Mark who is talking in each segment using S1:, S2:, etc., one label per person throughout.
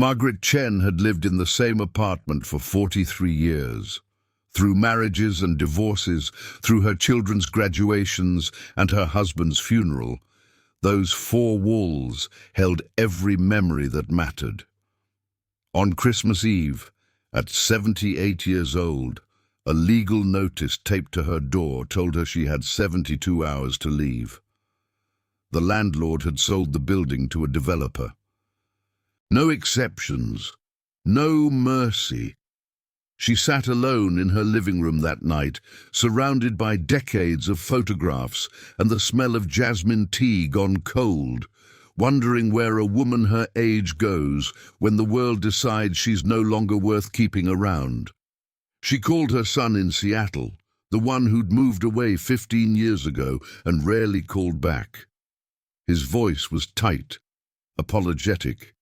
S1: Margaret Chen had lived in the same apartment for 43 years. Through marriages and divorces, through her children's graduations and her husband's funeral, those four walls held every memory that mattered. On Christmas Eve, at 78 years old, a legal notice taped to her door told her she had 72 hours to leave. The landlord had sold the building to a developer. No exceptions, no mercy. She sat alone in her living room that night, surrounded by decades of photographs and the smell of jasmine tea gone cold, wondering where a woman her age goes when the world decides she's no longer worth keeping around. She called her son in Seattle, the one who'd moved away 15 years ago and rarely called back. His voice was tight, apologetic.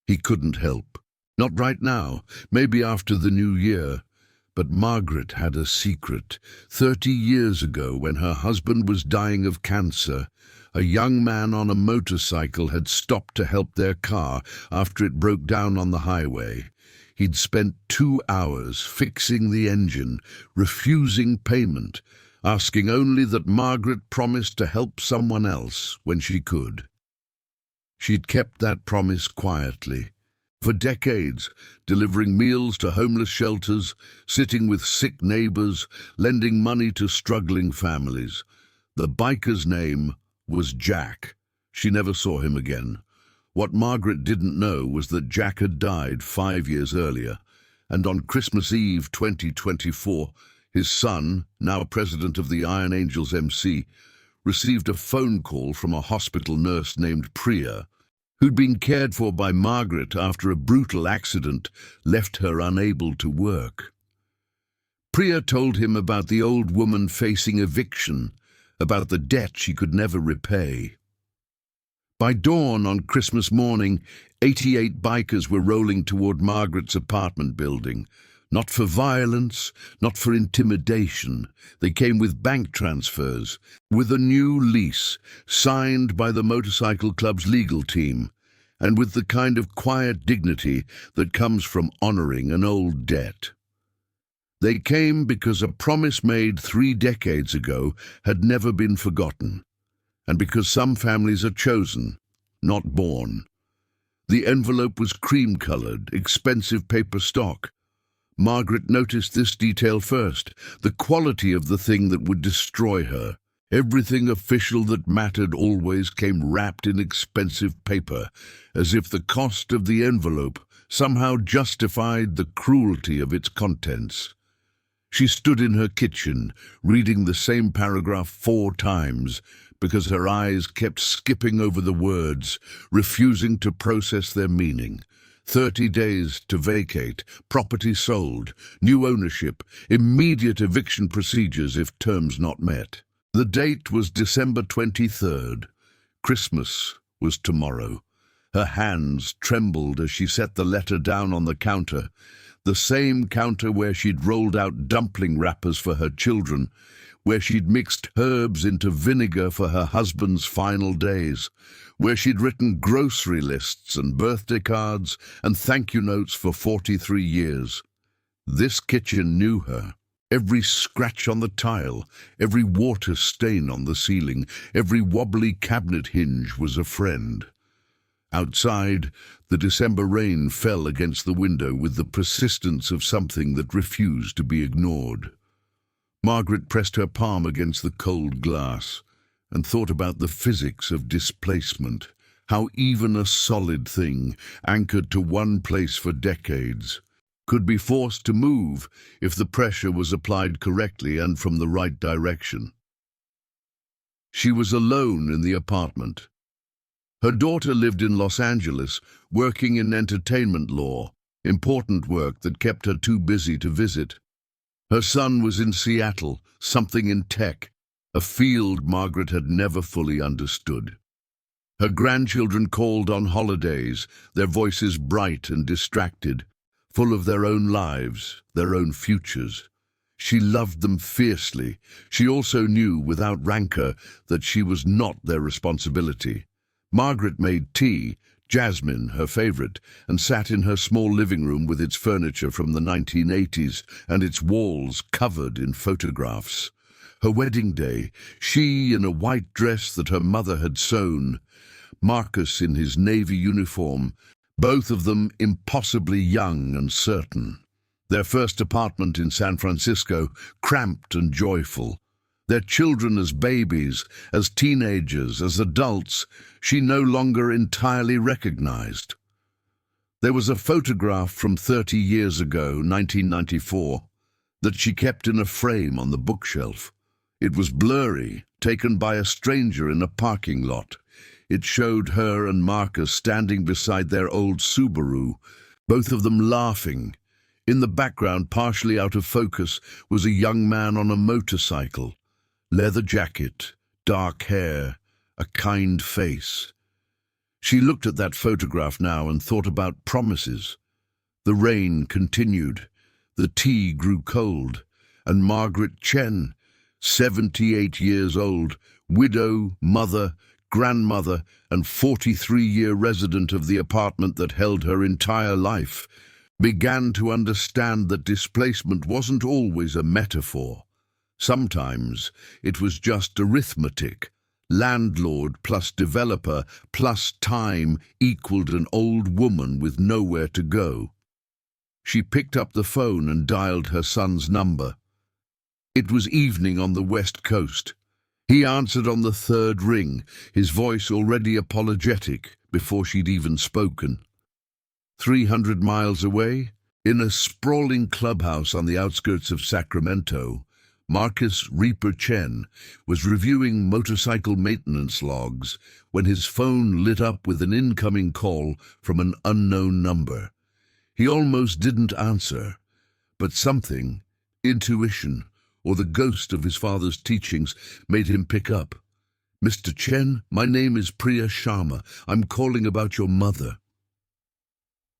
S1: He couldn't help. Not right now, maybe after the new year. But Margaret had a secret. 30 years ago, when her husband was dying of cancer, a young man on a motorcycle had stopped to help their car after it broke down on the highway. He'd spent 2 hours fixing the engine, refusing payment, asking only that Margaret promise to help someone else when she could. She'd kept that promise quietly. For decades, delivering meals to homeless shelters, sitting with sick neighbors, lending money to struggling families. The biker's name was Jack. She never saw him again. What Margaret didn't know was that Jack had died 5 years earlier, and on Christmas Eve 2024, his son, now president of the Iron Angels MC, received a phone call from a hospital nurse named Priya, who'd been cared for by Margaret after a brutal accident left her unable to work. Priya told him about the old woman facing eviction, about the debt she could never repay. By dawn on Christmas morning, 88 bikers were rolling toward Margaret's apartment building. Not for violence, not for intimidation. They came with bank transfers, with a new lease, signed by the motorcycle club's legal team, and with the kind of quiet dignity that comes from honoring an old debt. They came because a promise made 3 decades ago had never been forgotten, and because some families are chosen, not born. The envelope was cream-colored, expensive paper stock. Margaret noticed this detail first, the quality of the thing that would destroy her. Everything official that mattered always came wrapped in expensive paper, as if the cost of the envelope somehow justified the cruelty of its contents. She stood in her kitchen, reading the same paragraph 4 times, because her eyes kept skipping over the words, refusing to process their meaning. 30 days to vacate, property sold, new ownership, immediate eviction procedures if terms not met. The date was December 23rd. Christmas was tomorrow. Her hands trembled as she set the letter down on the counter, the same counter where she'd rolled out dumpling wrappers for her children, where she'd mixed herbs into vinegar for her husband's final days, where she'd written grocery lists and birthday cards and thank-you notes for 43 years. This kitchen knew her. Every scratch on the tile, every water stain on the ceiling, every wobbly cabinet hinge was a friend. Outside, the December rain fell against the window with the persistence of something that refused to be ignored. Margaret pressed her palm against the cold glass and thought about the physics of displacement, how even a solid thing, anchored to one place for decades, could be forced to move if the pressure was applied correctly and from the right direction. She was alone in the apartment. Her daughter lived in Los Angeles, working in entertainment law, important work that kept her too busy to visit. Her son was in Seattle, something in tech, a field Margaret had never fully understood. Her grandchildren called on holidays, their voices bright and distracted, full of their own lives, their own futures. She loved them fiercely. She also knew, without rancor, that she was not their responsibility. Margaret made tea, Jasmine, her favorite, and sat in her small living room with its furniture from the 1980s and its walls covered in photographs. Her wedding day, she in a white dress that her mother had sewn, Marcus in his navy uniform, both of them impossibly young and certain. Their first apartment in San Francisco, cramped and joyful. Their children as babies, as teenagers, as adults, she no longer entirely recognized. There was a photograph from 30 years ago, 1994, that she kept in a frame on the bookshelf. It was blurry, taken by a stranger in a parking lot. It showed her and Marcus standing beside their old Subaru, both of them laughing. In the background, partially out of focus, was a young man on a motorcycle. Leather jacket, dark hair, a kind face. She looked at that photograph now and thought about promises. The rain continued, the tea grew cold, and Margaret Chen, 78 years old, widow, mother, grandmother, and 43-year resident of the apartment that held her entire life, began to understand that displacement wasn't always a metaphor. Sometimes it was just arithmetic. Landlord plus developer plus time equaled an old woman with nowhere to go. She picked up the phone and dialed her son's number. It was evening on the West Coast. He answered on the third ring, his voice already apologetic before she'd even spoken. 300 miles away, in a sprawling clubhouse on the outskirts of Sacramento, Marcus Reaper Chen was reviewing motorcycle maintenance logs when his phone lit up with an incoming call from an unknown number. He almost didn't answer, but something, intuition, or the ghost of his father's teachings, made him pick up. "Mr. Chen, my name is Priya Sharma. I'm calling about your mother."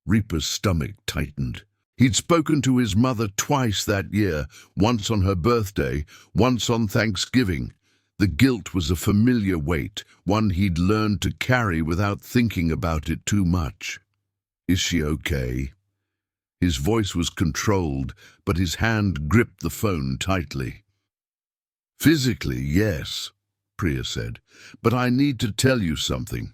S1: Reaper's stomach tightened. He'd spoken to his mother twice that year, once on her birthday, once on Thanksgiving. The guilt was a familiar weight, one he'd learned to carry without thinking about it too much. "Is she okay?" His voice was controlled, but his hand gripped the phone tightly. "Physically, yes," Priya said, "but I need to tell you something.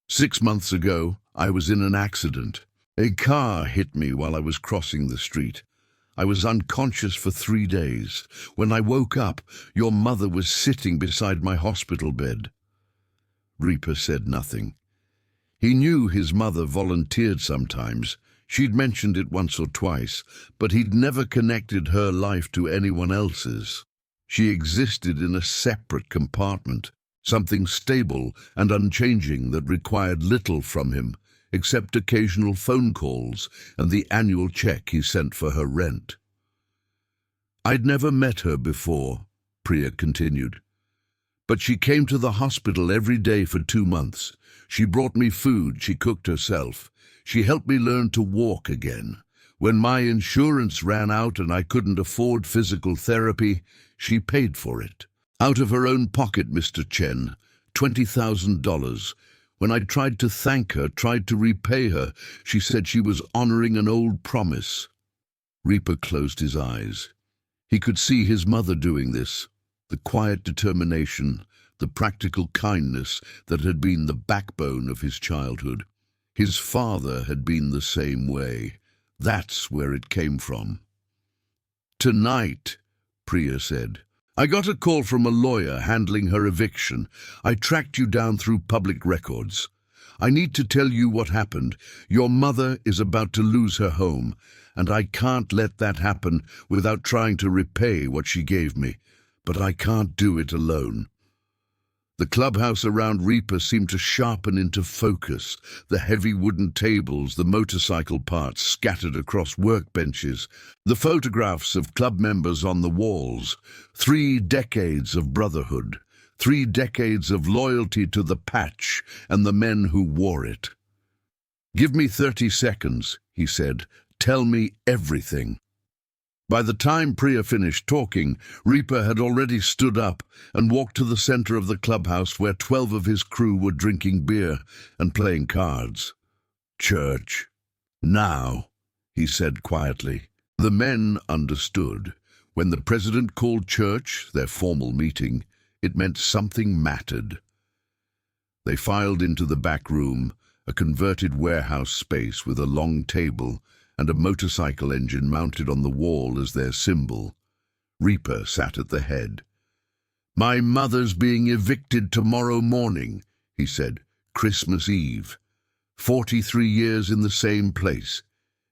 S1: 6 months ago, I was in an accident. A car hit me while I was crossing the street. I was unconscious for 3 days. When I woke up, your mother was sitting beside my hospital bed." Reaper said nothing. He knew his mother volunteered sometimes. She'd mentioned it once or twice, but he'd never connected her life to anyone else's. She existed in a separate compartment, something stable and unchanging that required little from him, except occasional phone calls and the annual check he sent for her rent. "I'd never met her before," Priya continued, "but she came to the hospital every day for 2 months. She brought me food she cooked herself. She helped me learn to walk again. When my insurance ran out and I couldn't afford physical therapy, she paid for it. Out of her own pocket, Mr. Chen, $20,000. When I tried to thank her, tried to repay her, she said she was honoring an old promise." Reaper closed his eyes. He could see his mother doing this, the quiet determination, the practical kindness that had been the backbone of his childhood. His father had been the same way. That's where it came from. "Tonight," Priya said, "I got a call from a lawyer handling her eviction. I tracked you down through public records. I need to tell you what happened. Your mother is about to lose her home, and I can't let that happen without trying to repay what she gave me. But I can't do it alone." The clubhouse around Reaper seemed to sharpen into focus, the heavy wooden tables, the motorcycle parts scattered across workbenches, the photographs of club members on the walls. 3 decades of brotherhood, 3 decades of loyalty to the patch and the men who wore it. "Give me 30 seconds, he said. "Tell me everything." By the time Priya finished talking, Reaper had already stood up and walked to the center of the clubhouse where 12 of his crew were drinking beer and playing cards. "Church. Now," he said quietly. The men understood. When the president called church, their formal meeting, it meant something mattered. They filed into the back room, a converted warehouse space with a long table and a motorcycle engine mounted on the wall as their symbol. Reaper sat at the head. "My mother's being evicted tomorrow morning," he said. "Christmas Eve. 43 years in the same place.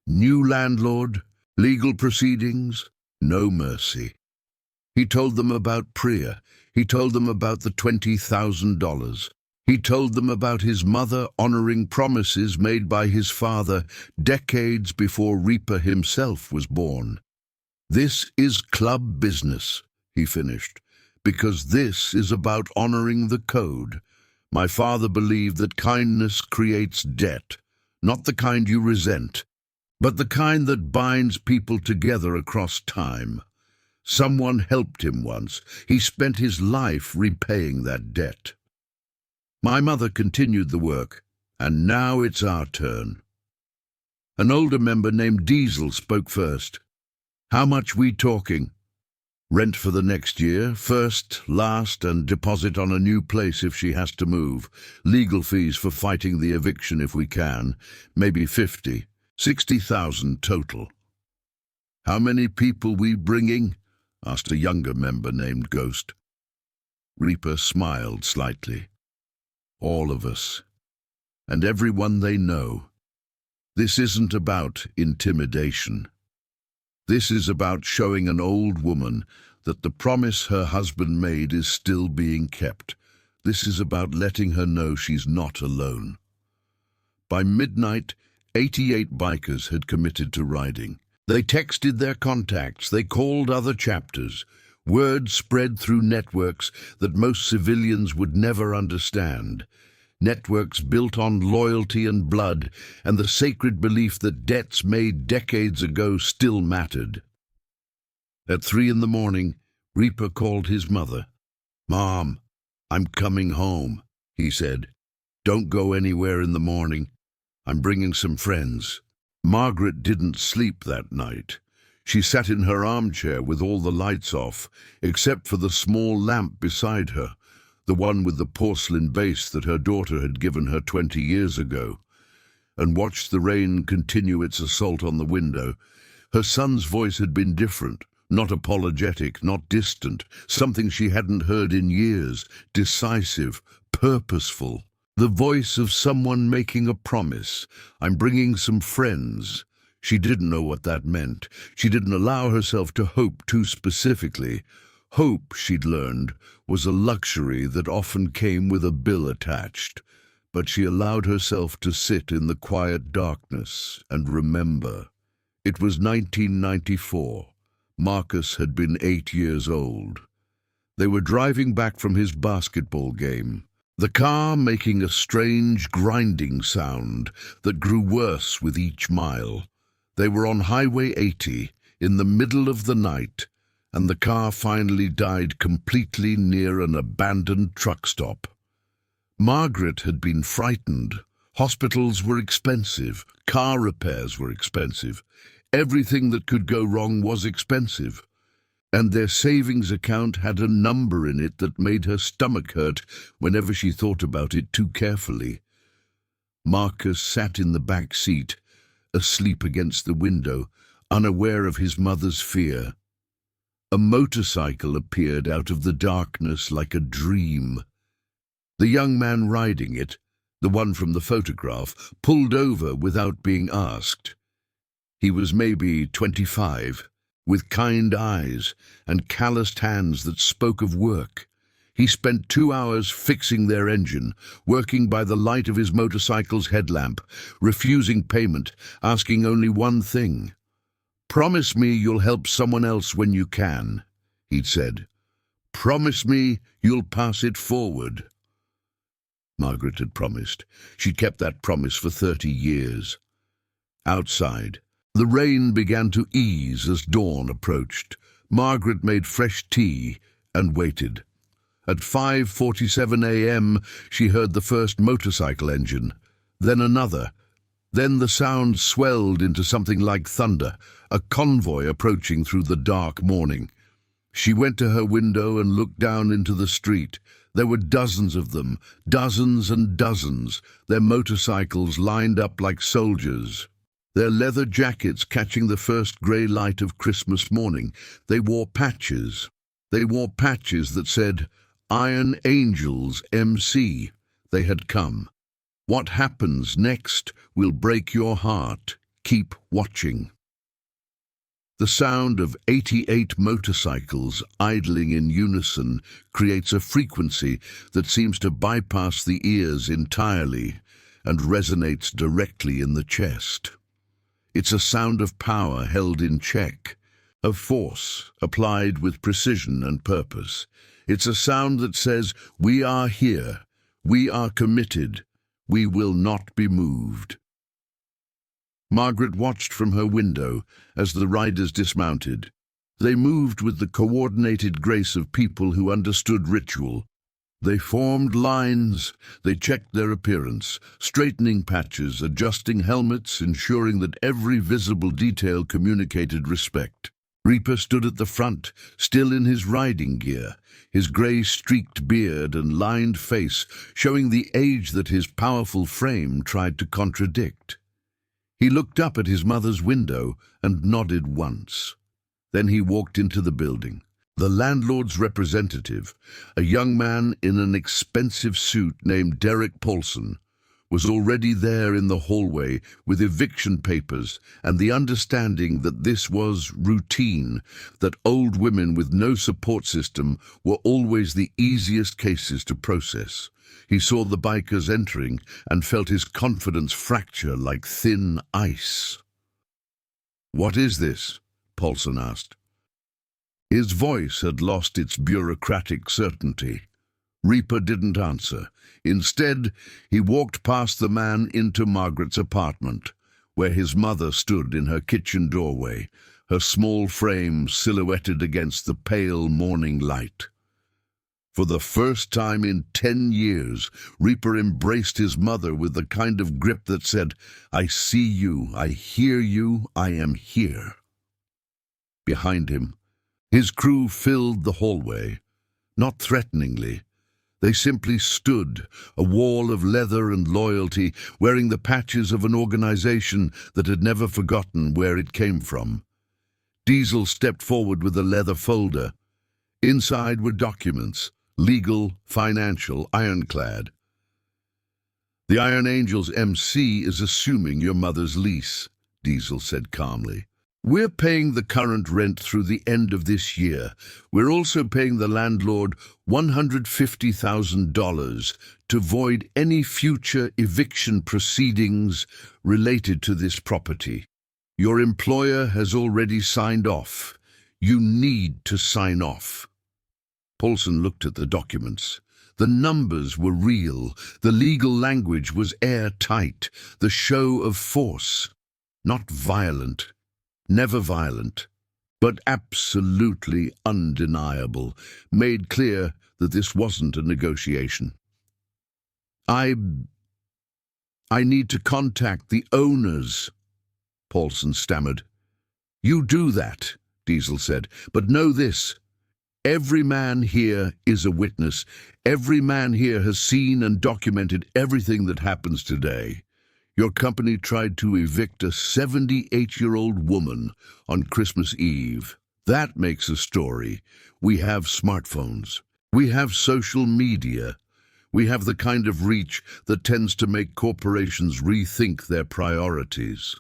S1: New landlord, legal proceedings, no mercy." He told them about Priya. He told them about the $20,000. He told them about his mother honoring promises made by his father decades before Reaper himself was born. "This is club business," he finished, "because this is about honoring the code. My father believed that kindness creates debt, not the kind you resent, but the kind that binds people together across time. Someone helped him once. He spent his life repaying that debt. My mother continued the work, and now it's our turn." An older member named Diesel spoke first. "How much we talking?" "Rent for the next year, first, last, and deposit on a new place if she has to move. Legal fees for fighting the eviction if we can. Maybe 50. 60,000 total." "How many people we bringing?" asked a younger member named Ghost. Reaper smiled slightly. "All of us. And everyone they know. This isn't about intimidation. This is about showing an old woman that the promise her husband made is still being kept. This is about letting her know she's not alone." By midnight, 88 bikers had committed to riding. They texted their contacts, they called other chapters. Word spread through networks that most civilians would never understand. Networks built on loyalty and blood, and the sacred belief that debts made decades ago still mattered. At 3 in the morning, Reaper called his mother. "Mom, I'm coming home," he said. "Don't go anywhere in the morning. I'm bringing some friends." Margaret didn't sleep that night. She sat in her armchair with all the lights off, except for the small lamp beside her, the one with the porcelain base that her daughter had given her 20 years ago, and watched the rain continue its assault on the window. Her son's voice had been different, not apologetic, not distant, something she hadn't heard in years, decisive, purposeful. The voice of someone making a promise. "I'm bringing some friends." She didn't know what that meant. She didn't allow herself to hope too specifically. Hope, she'd learned, was a luxury that often came with a bill attached. But she allowed herself to sit in the quiet darkness and remember. It was 1994. Marcus had been 8 years old. They were driving back from his basketball game, the car making a strange grinding sound that grew worse with each mile. They were on Highway 80, in the middle of the night, and the car finally died completely near an abandoned truck stop. Margaret had been frightened. Hospitals were expensive. Car repairs were expensive. Everything that could go wrong was expensive. And their savings account had a number in it that made her stomach hurt whenever she thought about it too carefully. Marcus sat in the back seat, asleep against the window, unaware of his mother's fear. A motorcycle appeared out of the darkness like a dream. The young man riding it, the one from the photograph, pulled over without being asked. He was maybe 25, with kind eyes and calloused hands that spoke of work. He spent 2 hours fixing their engine, working by the light of his motorcycle's headlamp, refusing payment, asking only one thing. "Promise me you'll help someone else when you can," he'd said. "Promise me you'll pass it forward." Margaret had promised. She'd kept that promise for 30 years. Outside, The rain began to ease as dawn approached. Margaret made fresh tea and waited. At 5:47 a.m. she heard the first motorcycle engine, then another. Then the sound swelled into something like thunder, a convoy approaching through the dark morning. She went to her window and looked down into the street. There were dozens of them, dozens and dozens, their motorcycles lined up like soldiers, their leather jackets catching the first grey light of Christmas morning. They wore patches. They wore patches that said, "Iron Angels MC." They had come. What happens next will break your heart. Keep watching. The sound of 88 motorcycles idling in unison creates a frequency that seems to bypass the ears entirely and resonates directly in the chest. It's a sound of power held in check, of force applied with precision and purpose. It's a sound that says, "We are here, we are committed, we will not be moved." Margaret watched from her window as the riders dismounted. They moved with the coordinated grace of people who understood ritual. They formed lines, they checked their appearance, straightening patches, adjusting helmets, ensuring that every visible detail communicated respect. Reaper stood at the front, still in his riding gear, his grey-streaked beard and lined face showing the age that his powerful frame tried to contradict. He looked up at his mother's window and nodded once. Then he walked into the building. The landlord's representative, a young man in an expensive suit named Derek Paulson, was already there in the hallway with eviction papers and the understanding that this was routine, that old women with no support system were always the easiest cases to process. He saw the bikers entering and felt his confidence fracture like thin ice. "What is this?" Paulson asked. His voice had lost its bureaucratic certainty. Reaper didn't answer. Instead, he walked past the man into Margaret's apartment, where his mother stood in her kitchen doorway, her small frame silhouetted against the pale morning light. For the first time in 10 years, Reaper embraced his mother with the kind of grip that said, "I see you, I hear you, I am here." Behind him, his crew filled the hallway, not threateningly. They simply stood, a wall of leather and loyalty, wearing the patches of an organization that had never forgotten where it came from. Diesel stepped forward with a leather folder. Inside were documents, legal, financial, ironclad. "The Iron Angels MC is assuming your mother's lease," Diesel said calmly. "We're paying the current rent through the end of this year. We're also paying the landlord $150,000 to void any future eviction proceedings related to this property. Your employer has already signed off. You need to sign off." Paulson looked at the documents. The numbers were real. The legal language was airtight. The show of force. Not violent. Never violent, but absolutely undeniable, made clear that this wasn't a negotiation. I need to contact the owners," Paulson stammered. "You do that," Diesel said, "but know this. Every man here is a witness. Every man here has seen and documented everything that happens today. Your company tried to evict a 78-year-old woman on Christmas Eve. That makes a story. We have smartphones. We have social media. We have the kind of reach that tends to make corporations rethink their priorities."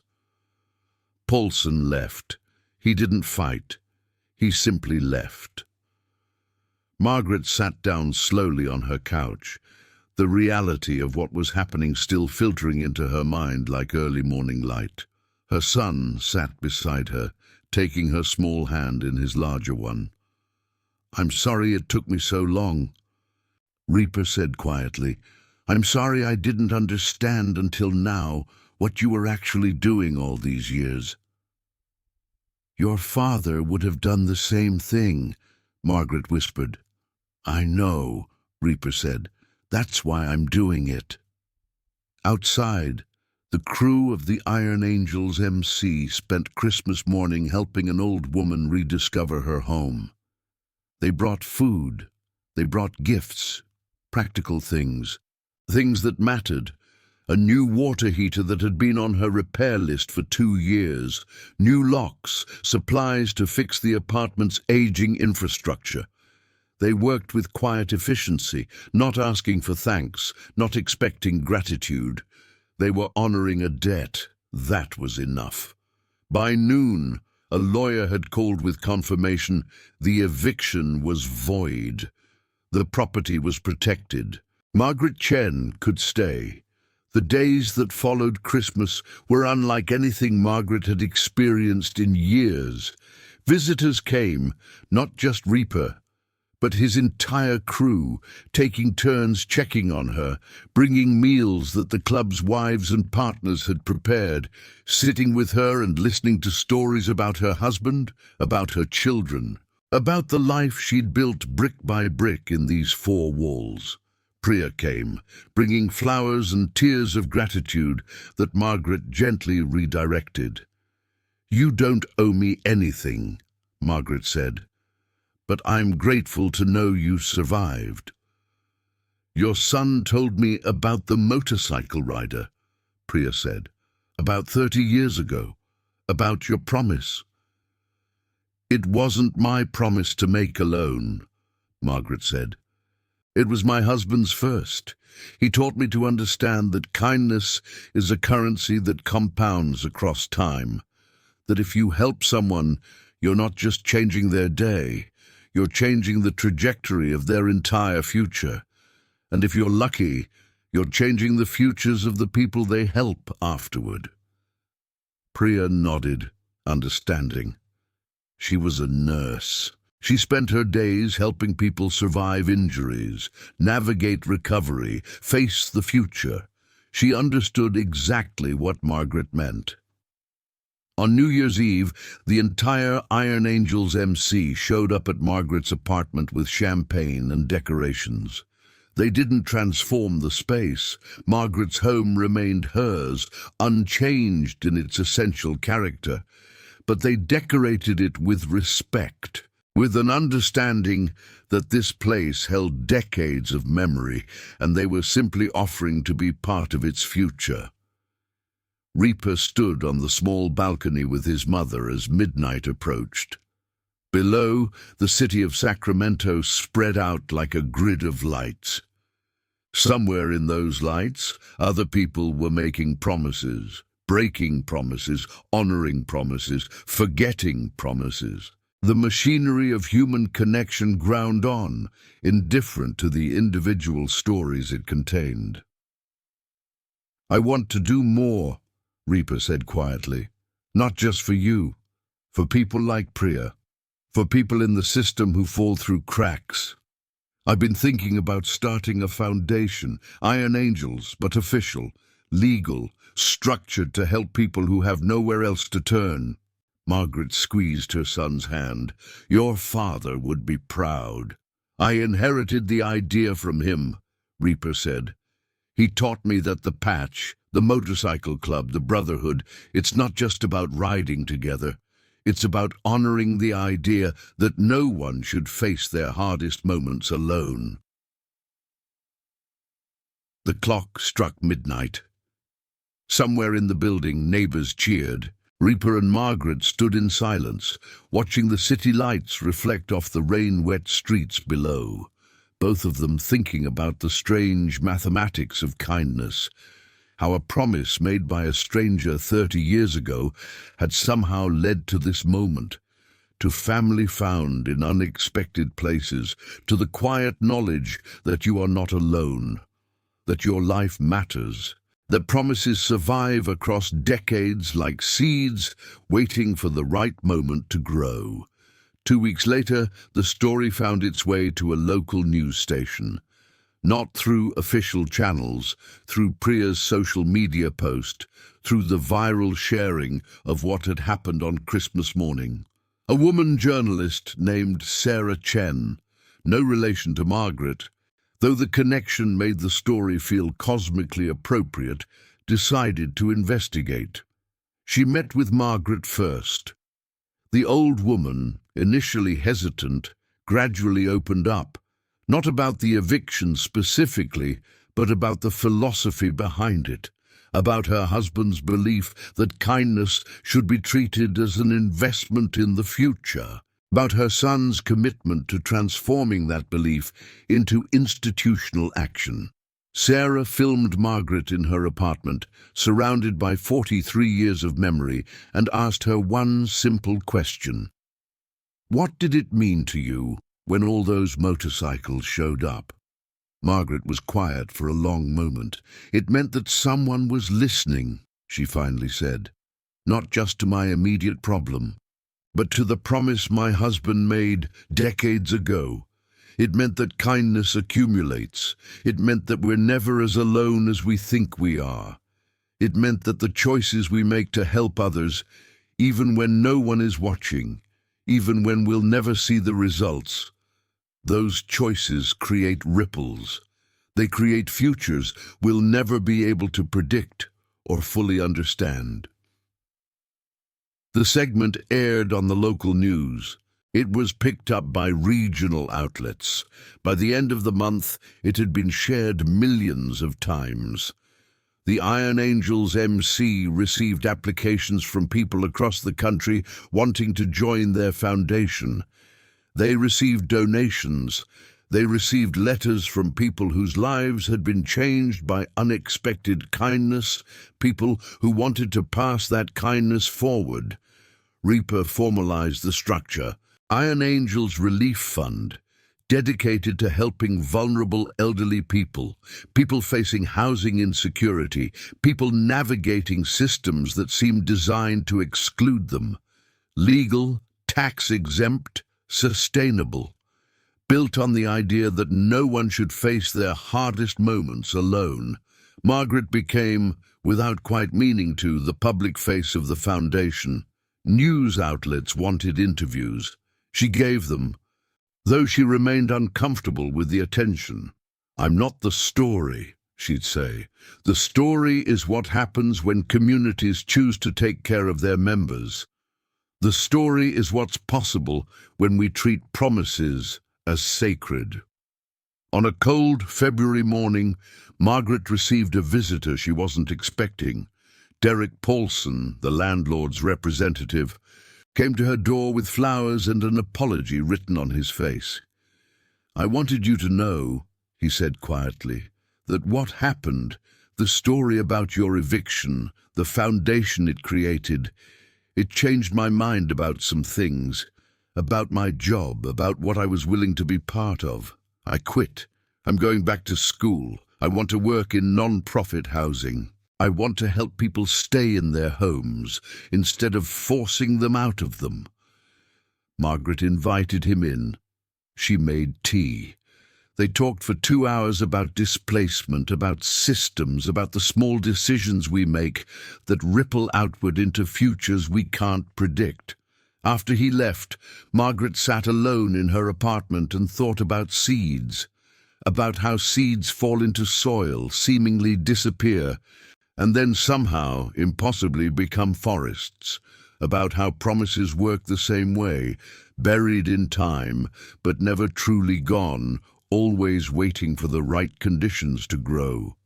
S1: Paulson left. He didn't fight. He simply left. Margaret sat down slowly on her couch, the reality of what was happening still filtering into her mind like early morning light. Her son sat beside her, taking her small hand in his larger one. "I'm sorry it took me so long," Reaper said quietly. "I'm sorry I didn't understand until now what you were actually doing all these years." Your father would have done the same thing, Margaret whispered. I know, Reaper said. That's why I'm doing it. Outside, the crew of the Iron Angels MC spent Christmas morning helping an old woman rediscover her home. They brought food. They brought gifts, practical things, things that mattered. A new water heater that had been on her repair list for 2 years, new locks, supplies to fix the apartment's aging infrastructure. They worked with quiet efficiency, not asking for thanks, not expecting gratitude. They were honoring a debt. That was enough. By noon, a lawyer had called with confirmation the eviction was void. The property was protected. Margaret Chen could stay. The days that followed Christmas were unlike anything Margaret had experienced in years. Visitors came, not just Reaper, but his entire crew, taking turns checking on her, bringing meals that the club's wives and partners had prepared, sitting with her and listening to stories about her husband, about her children, about the life she'd built brick by brick in these 4 walls. Priya came, bringing flowers and tears of gratitude that Margaret gently redirected. You don't owe me anything, Margaret said, but I'm grateful to know you survived. Your son told me about the motorcycle rider, Priya said, about 30 years ago, about your promise. It wasn't my promise to make alone, Margaret said. It was my husband's first. He taught me to understand that kindness is a currency that compounds across time, that if you help someone, you're not just changing their day, you're changing the trajectory of their entire future. And if you're lucky, you're changing the futures of the people they help afterward. Priya nodded, understanding. She was a nurse. She spent her days helping people survive injuries, navigate recovery, face the future. She understood exactly what Margaret meant. On New Year's Eve, the entire Iron Angels MC showed up at Margaret's apartment with champagne and decorations. They didn't transform the space. Margaret's home remained hers, unchanged in its essential character. But they decorated it with respect, with an understanding that this place held decades of memory, and they were simply offering to be part of its future. Reaper stood on the small balcony with his mother as midnight approached. Below, the city of Sacramento spread out like a grid of lights. Somewhere in those lights, other people were making promises, breaking promises, honoring promises, forgetting promises. The machinery of human connection ground on, indifferent to the individual stories it contained. I want to do more, Reaper said quietly. Not just for you, for people like Priya, for people in the system who fall through cracks. I've been thinking about starting a foundation, Iron Angels, but official, legal, structured to help people who have nowhere else to turn. Margaret squeezed her son's hand. Your father would be proud. I inherited the idea from him, Reaper said. He taught me that the patch, the motorcycle club, the brotherhood, it's not just about riding together. It's about honoring the idea that no one should face their hardest moments alone. The clock struck midnight. Somewhere in the building, neighbors cheered. Reaper and Margaret stood in silence, watching the city lights reflect off the rain-wet streets below, both of them thinking about the strange mathematics of kindness, how a promise made by a stranger 30 years ago had somehow led to this moment, to family found in unexpected places, to the quiet knowledge that you are not alone, that your life matters, that promises survive across decades like seeds waiting for the right moment to grow. 2 weeks later, the story found its way to a local news station. Not through official channels, through Priya's social media post, through the viral sharing of what had happened on Christmas morning. A woman journalist named Sarah Chen, no relation to Margaret, though the connection made the story feel cosmically appropriate, decided to investigate. She met with Margaret first. The old woman, initially hesitant, gradually opened up, not about the eviction specifically, but about the philosophy behind it, about her husband's belief that kindness should be treated as an investment in the future, about her son's commitment to transforming that belief into institutional action. Sarah filmed Margaret in her apartment, surrounded by 43 years of memory, and asked her one simple question. What did it mean to you when all those motorcycles showed up? Margaret was quiet for a long moment. It meant that someone was listening, she finally said. Not just to my immediate problem, but to the promise my husband made decades ago. It meant that kindness accumulates. It meant that we're never as alone as we think we are. It meant that the choices we make to help others, even when no one is watching, even when we'll never see the results, those choices create ripples. They create futures we'll never be able to predict or fully understand. The segment aired on the local news. It was picked up by regional outlets. By the end of the month, it had been shared millions of times. The Iron Angels MC received applications from people across the country wanting to join their foundation. They received donations. They received letters from people whose lives had been changed by unexpected kindness, people who wanted to pass that kindness forward. Reaper formalized the structure. Iron Angels Relief Fund, dedicated to helping vulnerable elderly people, people facing housing insecurity, people navigating systems that seem designed to exclude them. Legal, tax-exempt, sustainable. Built on the idea that no one should face their hardest moments alone. Margaret became, without quite meaning to, the public face of the foundation. News outlets wanted interviews. She gave them, though she remained uncomfortable with the attention. I'm not the story, she'd say. The story is what happens when communities choose to take care of their members. The story is what's possible when we treat promises as sacred. On a cold February morning, Margaret received a visitor she wasn't expecting. Derek Paulson, the landlord's representative, came to her door with flowers and an apology written on his face. I wanted you to know, he said quietly, that what happened, the story about your eviction, the foundation it created, it changed my mind about some things, about my job, about what I was willing to be part of. I quit. I'm going back to school. I want to work in non-profit housing. I want to help people stay in their homes instead of forcing them out of them. Margaret invited him in. She made tea. They talked for 2 hours about displacement, about systems, about the small decisions we make that ripple outward into futures we can't predict. After he left, Margaret sat alone in her apartment and thought about seeds, about how seeds fall into soil, seemingly disappear, and then somehow, impossibly, become forests, about how promises work the same way, buried in time, but never truly gone, always waiting for the right conditions to grow.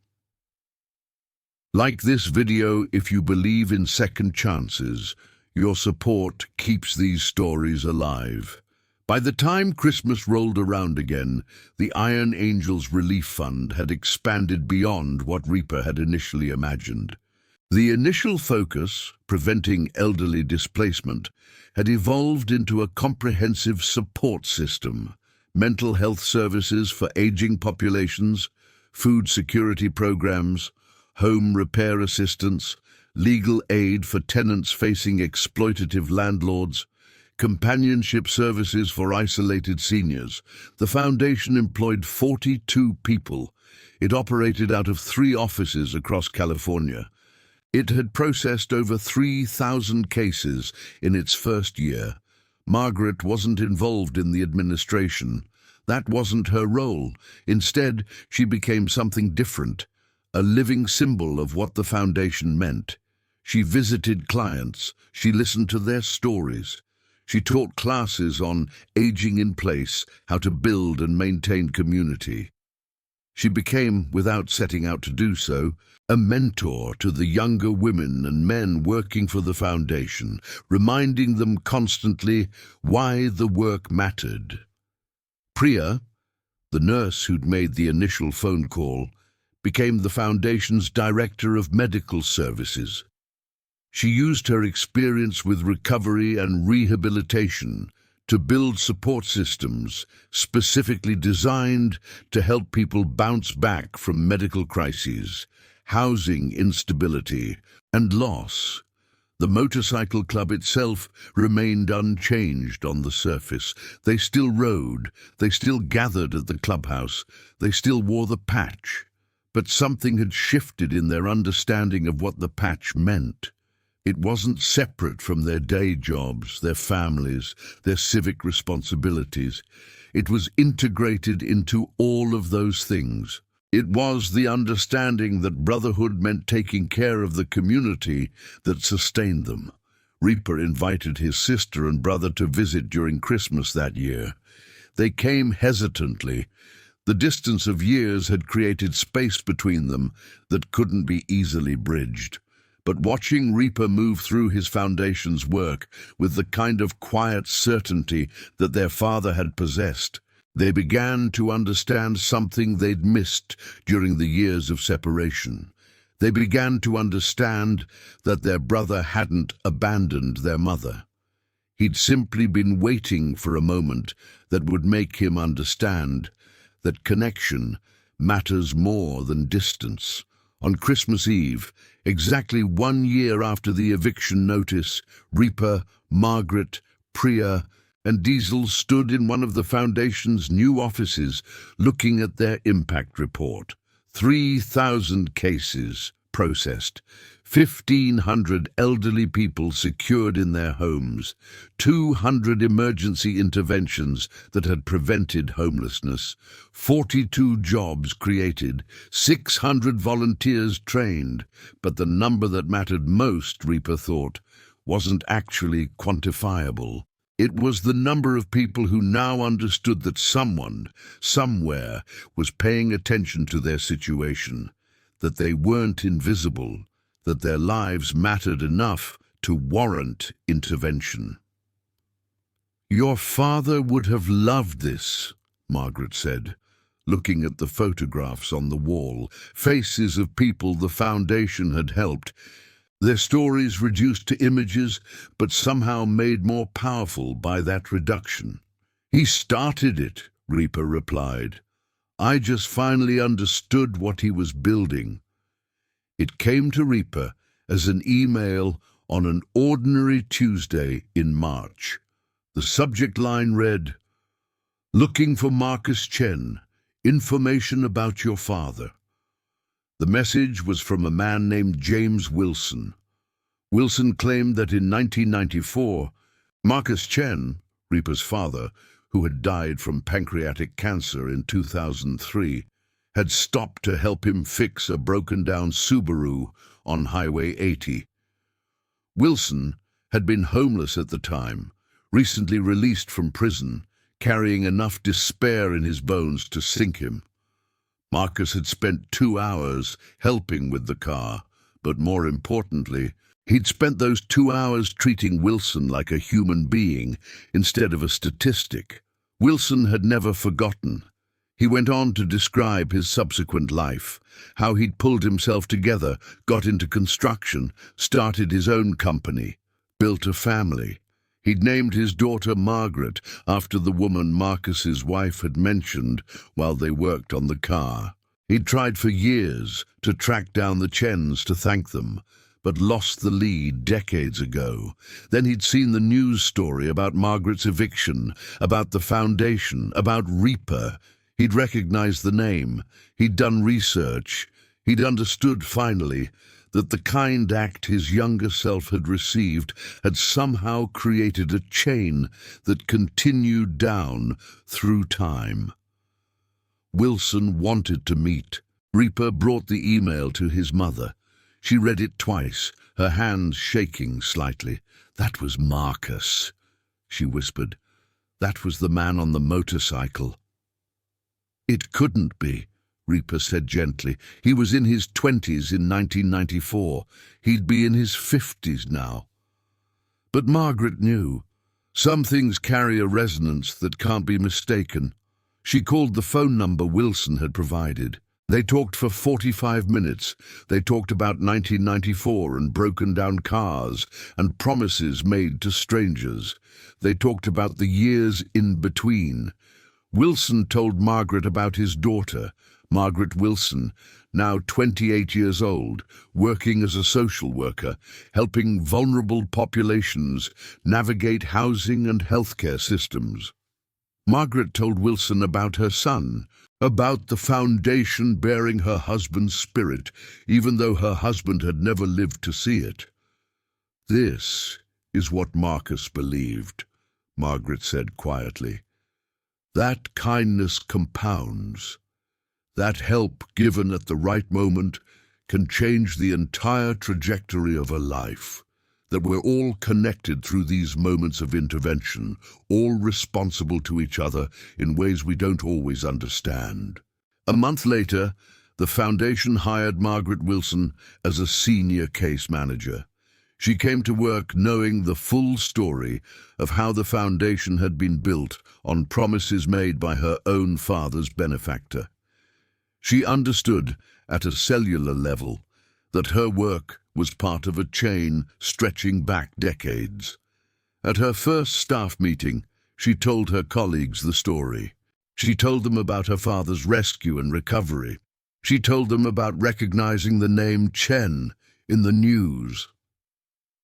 S1: Like this video if you believe in second chances. Your support keeps these stories alive. By the time Christmas rolled around again, the Iron Angels Relief Fund had expanded beyond what Reaper had initially imagined. The initial focus, preventing elderly displacement, had evolved into a comprehensive support system, mental health services for aging populations, food security programs, home repair assistance, legal aid for tenants facing exploitative landlords, companionship services for isolated seniors. The foundation employed 42 people. It operated out of 3 offices across California. It had processed over 3,000 cases in its first year. Margaret wasn't involved in the administration. That wasn't her role. Instead, she became something different, a living symbol of what the foundation meant. She visited clients. She listened to their stories. She taught classes on aging in place, how to build and maintain community. She became, without setting out to do so, a mentor to the younger women and men working for the foundation, reminding them constantly why the work mattered. Priya, the nurse who'd made the initial phone call, became the foundation's director of medical services. She used her experience with recovery and rehabilitation to build support systems specifically designed to help people bounce back from medical crises, housing instability, and loss. The motorcycle club itself remained unchanged on the surface. They still rode, they still gathered at the clubhouse, they still wore the patch. But something had shifted in their understanding of what the patch meant. It wasn't separate from their day jobs, their families, their civic responsibilities. It was integrated into all of those things. It was the understanding that brotherhood meant taking care of the community that sustained them. Reaper invited his sister and brother to visit during Christmas that year. They came hesitantly. The distance of years had created space between them that couldn't be easily bridged. But watching Reaper move through his foundation's work with the kind of quiet certainty that their father had possessed, they began to understand something they'd missed during the years of separation. They began to understand that their brother hadn't abandoned their mother. He'd simply been waiting for a moment that would make him understand that connection matters more than distance. On Christmas Eve, exactly 1 year after the eviction notice, Reaper, Margaret, Priya, and Diesel stood in one of the foundation's new offices looking at their impact report. 3,000 cases processed, 1,500 elderly people secured in their homes, 200 emergency interventions that had prevented homelessness, 42 jobs created, 600 volunteers trained. But the number that mattered most, Reaper thought, wasn't actually quantifiable. It was the number of people who now understood that someone, somewhere, was paying attention to their situation, that they weren't invisible, that their lives mattered enough to warrant intervention. "Your father would have loved this," Margaret said, looking at the photographs on the wall, faces of people the foundation had helped, their stories reduced to images, but somehow made more powerful by that reduction. "He started it," Reaper replied. "I just finally understood what he was building." It came to Reaper as an email on an ordinary Tuesday in March. The subject line read, "Looking for Marcus Chen, information about your father." The message was from a man named James Wilson. Wilson claimed that in 1994, Marcus Chen, Reaper's father, who had died from pancreatic cancer in 2003, had stopped to help him fix a broken-down Subaru on Highway 80. Wilson had been homeless at the time, recently released from prison, carrying enough despair in his bones to sink him. Marcus had spent 2 hours helping with the car, but more importantly, he'd spent those 2 hours treating Wilson like a human being instead of a statistic. Wilson had never forgotten. He went on to describe his subsequent life, how he'd pulled himself together, got into construction, started his own company, built a family. He'd named his daughter Margaret after the woman Marcus's wife had mentioned while they worked on the car. He'd tried for years to track down the Chens to thank them, but lost the lead decades ago. Then he'd seen the news story about Margaret's eviction, about the foundation, about Reaper. He'd recognized the name. He'd done research. He'd understood, finally, that the kind act his younger self had received had somehow created a chain that continued down through time. Wilson wanted to meet. Reaper brought the email to his mother. She read it twice, her hands shaking slightly. "That was Marcus," she whispered. "That was the man on the motorcycle." "It couldn't be," Reaper said gently. "He was in his 20s in 1994. He'd be in his 50s now." But Margaret knew. Some things carry a resonance that can't be mistaken. She called the phone number Wilson had provided. They talked for 45 minutes. They talked about 1994 and broken-down cars and promises made to strangers. They talked about the years in between. Wilson told Margaret about his daughter, Margaret Wilson, now 28 years old, working as a social worker, helping vulnerable populations navigate housing and healthcare systems. Margaret told Wilson about her son, about the foundation bearing her husband's spirit, even though her husband had never lived to see it. "This is what Marcus believed," Margaret said quietly. "That kindness compounds. That help given at the right moment can change the entire trajectory of a life. That we're all connected through these moments of intervention, all responsible to each other in ways we don't always understand." A month later, the foundation hired Margaret Wilson as a senior case manager. She came to work knowing the full story of how the foundation had been built on promises made by her own father's benefactor. She understood, at a cellular level, that her work was part of a chain stretching back decades. At her first staff meeting, she told her colleagues the story. She told them about her father's rescue and recovery. She told them about recognizing the name Chen in the news.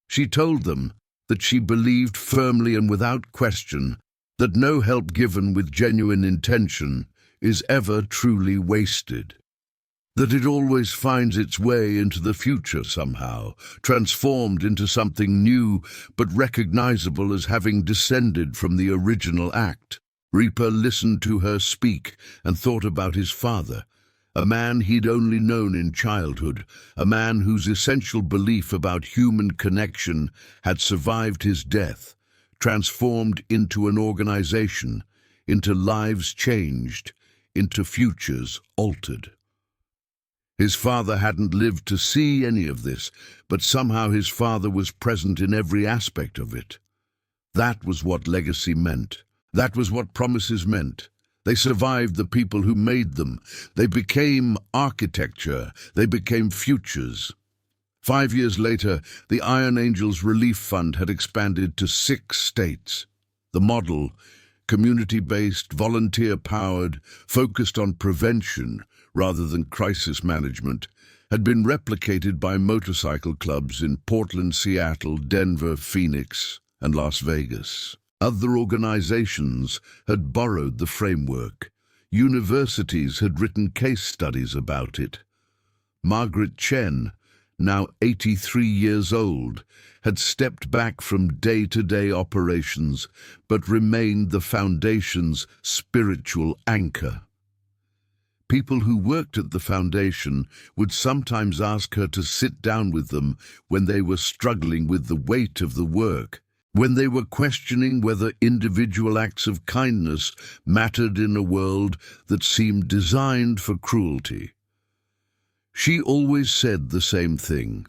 S1: She told them that she believed firmly and without question that no help given with genuine intention is ever truly wasted. That it always finds its way into the future somehow, transformed into something new but recognizable as having descended from the original act. Reaper listened to her speak and thought about his father, a man he'd only known in childhood, a man whose essential belief about human connection had survived his death, transformed into an organization, into lives changed, into futures altered. His father hadn't lived to see any of this, but somehow his father was present in every aspect of it. That was what legacy meant. That was what promises meant. They survived the people who made them. They became architecture. They became futures. 5 years later, the Iron Angels Relief Fund had expanded to 6 states. The model, community-based, volunteer-powered, focused on prevention rather than crisis management, had been replicated by motorcycle clubs in Portland, Seattle, Denver, Phoenix, and Las Vegas. Other organizations had borrowed the framework. Universities had written case studies about it. Margaret Chen, now 83 years old, had stepped back from day-to-day operations but remained the foundation's spiritual anchor. People who worked at the foundation would sometimes ask her to sit down with them when they were struggling with the weight of the work, when they were questioning whether individual acts of kindness mattered in a world that seemed designed for cruelty. She always said the same thing: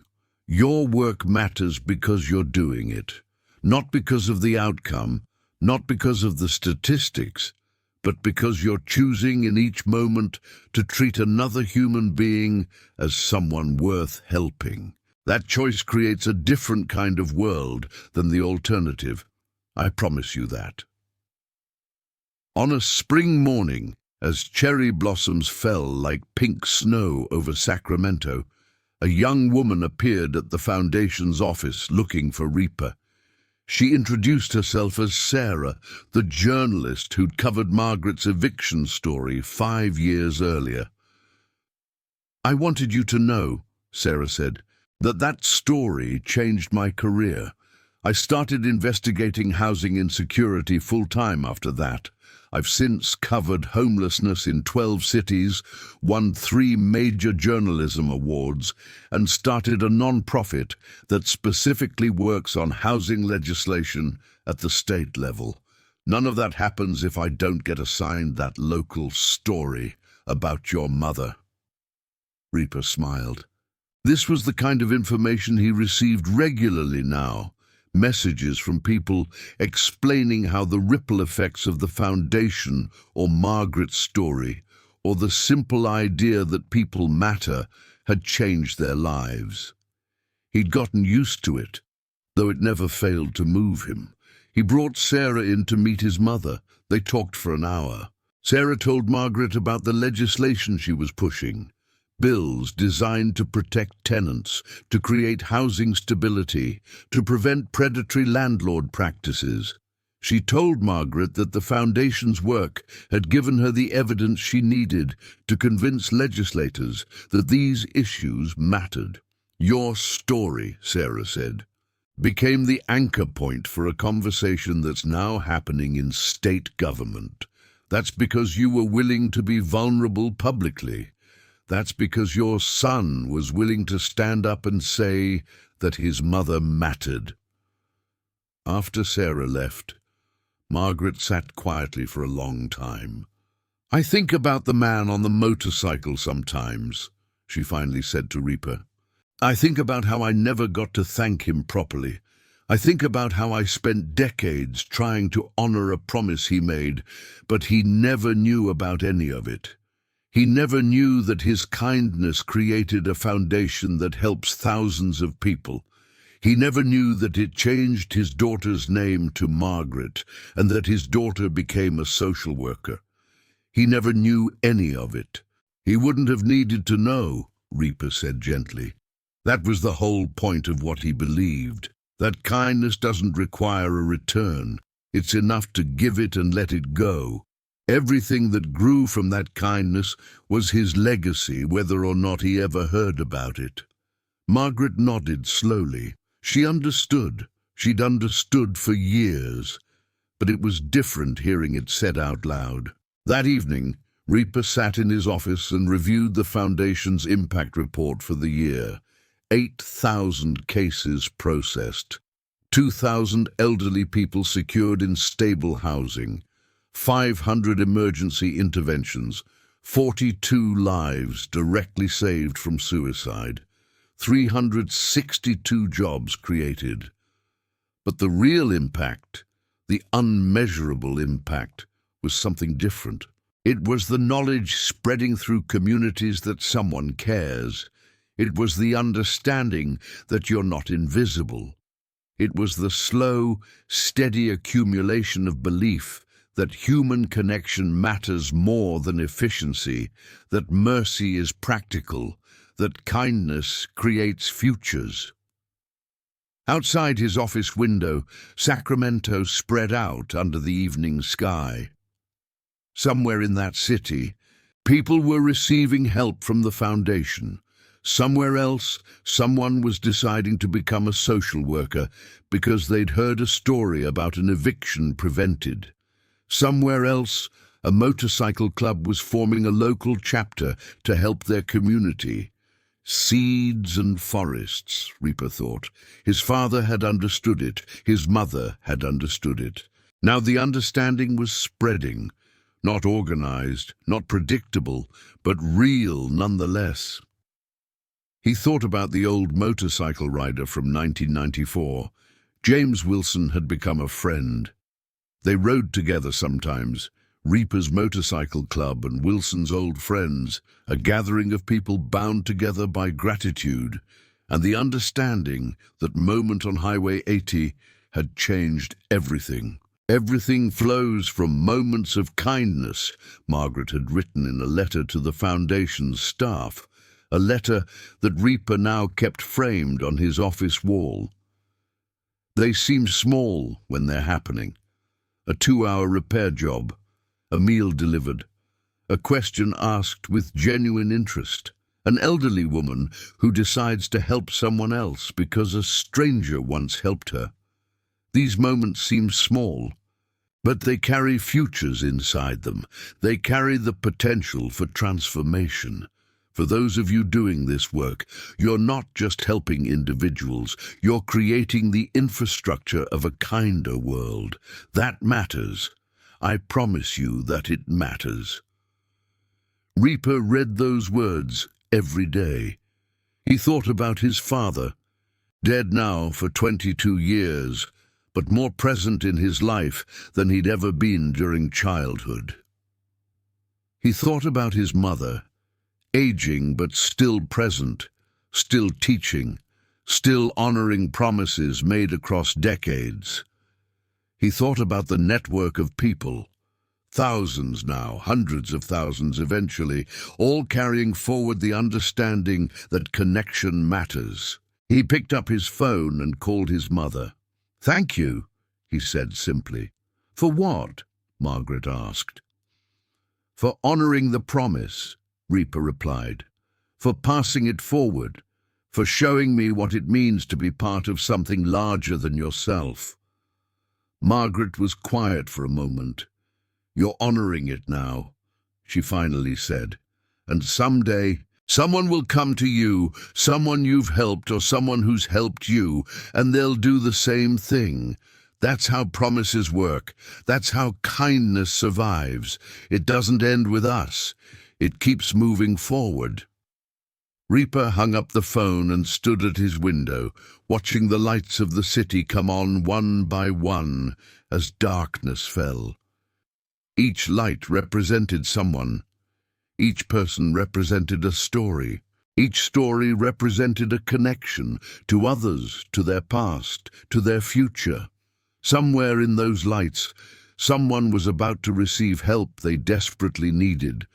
S1: your work matters because you're doing it, not because of the outcome, not because of the statistics, but because you're choosing in each moment to treat another human being as someone worth helping. That choice creates a different kind of world than the alternative. I promise you that. On a spring morning, as cherry blossoms fell like pink snow over Sacramento, a young woman appeared at the Foundation's office looking for Reaper. She introduced herself as Sarah, the journalist who'd covered Margaret's eviction story 5 years earlier. "I wanted you to know," Sarah said, that story changed my career. I started investigating housing insecurity full-time after that. I've since covered homelessness in 12 cities, won 3 major journalism awards, and started a non-profit that specifically works on housing legislation at the state level. None of that happens if I don't get assigned that local story about your mother." Reaper smiled. This was the kind of information he received regularly now. Messages from people explaining how the ripple effects of the Foundation or Margaret's story, or the simple idea that people matter, had changed their lives. He'd gotten used to it, though it never failed to move him. He brought Sarah in to meet his mother. They talked for an hour. Sarah told Margaret about the legislation she was pushing. Bills designed to protect tenants, to create housing stability, to prevent predatory landlord practices. She told Margaret that the Foundation's work had given her the evidence she needed to convince legislators that these issues mattered. "Your story," Sarah said, "became the anchor point for a conversation that's now happening in state government. That's because you were willing to be vulnerable publicly. That's because your son was willing to stand up and say that his mother mattered." After Sarah left, Margaret sat quietly for a long time. "I think about the man on the motorcycle sometimes," she finally said to Reaper. "I think about how I never got to thank him properly. I think about how I spent decades trying to honor a promise he made, but he never knew about any of it. He never knew that his kindness created a foundation that helps thousands of people. He never knew that it changed his daughter's name to Margaret, and that his daughter became a social worker. He never knew any of it. He wouldn't have needed to know," Reaper said gently. "That was the whole point of what he believed, that kindness doesn't require a return. It's enough to give it and let it go. Everything that grew from that kindness was his legacy, whether or not he ever heard about it." Margaret nodded slowly. She understood. She'd understood for years, but it was different hearing it said out loud. That evening, Reaper sat in his office and reviewed the Foundation's impact report for the year. 8,000 cases processed, 2,000 elderly people secured in stable housing, 500 emergency interventions, 42 lives directly saved from suicide, 362 jobs created. But the real impact, the unmeasurable impact, was something different. It was the knowledge spreading through communities that someone cares. It was the understanding that you're not invisible. It was the slow, steady accumulation of belief that human connection matters more than efficiency, that mercy is practical, that kindness creates futures. Outside his office window, Sacramento spread out under the evening sky. Somewhere in that city, people were receiving help from the Foundation. Somewhere else, someone was deciding to become a social worker because they'd heard a story about an eviction prevented. Somewhere else, a motorcycle club was forming a local chapter to help their community. Seeds and forests, Reaper thought. His father had understood it. His mother had understood it. Now the understanding was spreading. Not organized, not predictable, but real nonetheless. He thought about the old motorcycle rider from 1994. James Wilson had become a friend. They rode together sometimes, Reaper's motorcycle club and Wilson's old friends, a gathering of people bound together by gratitude and the understanding that moment on Highway 80 had changed everything. Everything flows from moments of kindness, Margaret had written in a letter to the Foundation's staff, a letter that Reaper now kept framed on his office wall. They seem small when they're happening. A 2-hour repair job, a meal delivered, a question asked with genuine interest, an elderly woman who decides to help someone else because a stranger once helped her. These moments seem small, but they carry futures inside them. They carry the potential for transformation. For those of you doing this work, you're not just helping individuals, you're creating the infrastructure of a kinder world. That matters. I promise you that it matters. Reaper read those words every day. He thought about his father, dead now for 22 years, but more present in his life than he'd ever been during childhood. He thought about his mother, aging but still present, still teaching, still honoring promises made across decades. He thought about the network of people, thousands now, hundreds of thousands eventually, all carrying forward the understanding that connection matters. He picked up his phone and called his mother. "Thank you," he said simply. "For what?" Margaret asked. "For honoring the promise," Reaper replied. "For passing it forward. For showing me what it means to be part of something larger than yourself." Margaret was quiet for a moment. "You're honoring it now," she finally said. "And someday, someone will come to you, someone you've helped or someone who's helped you, and they'll do the same thing. That's how promises work. That's how kindness survives. It doesn't end with us. It keeps moving forward." Reaper hung up the phone and stood at his window, watching the lights of the city come on one by one as darkness fell. Each light represented someone. Each person represented a story. Each story represented a connection to others, to their past, to their future. Somewhere in those lights, someone was about to receive help they desperately needed.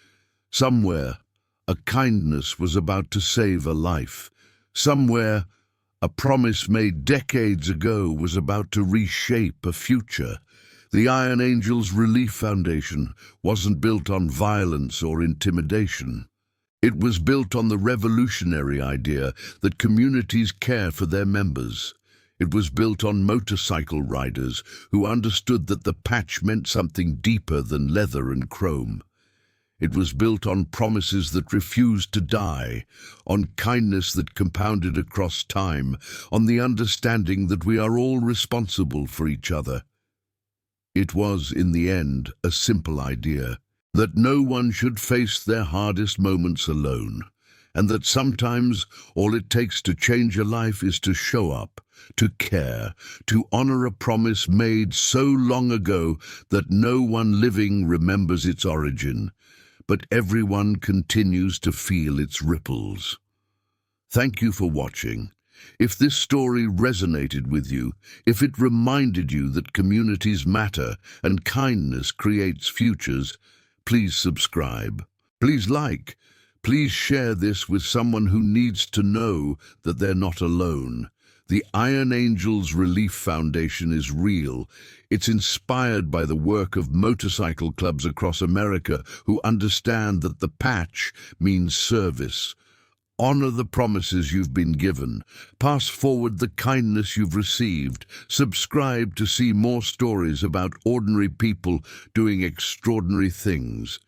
S1: Somewhere, a kindness was about to save a life. Somewhere, a promise made decades ago was about to reshape a future. The Iron Angels Relief Foundation wasn't built on violence or intimidation. It was built on the revolutionary idea that communities care for their members. It was built on motorcycle riders who understood that the patch meant something deeper than leather and chrome. It was built on promises that refused to die, on kindness that compounded across time, on the understanding that we are all responsible for each other. It was, in the end, a simple idea, that no one should face their hardest moments alone, and that sometimes all it takes to change a life is to show up, to care, to honor a promise made so long ago that no one living remembers its origin, but everyone continues to feel its ripples. Thank you for watching. If this story resonated with you, if it reminded you that communities matter and kindness creates futures, please subscribe. Please like. Please share this with someone who needs to know that they're not alone. The Iron Angels Relief Foundation is real. It's inspired by the work of motorcycle clubs across America who understand that the patch means service. Honor the promises you've been given. Pass forward the kindness you've received. Subscribe to see more stories about ordinary people doing extraordinary things.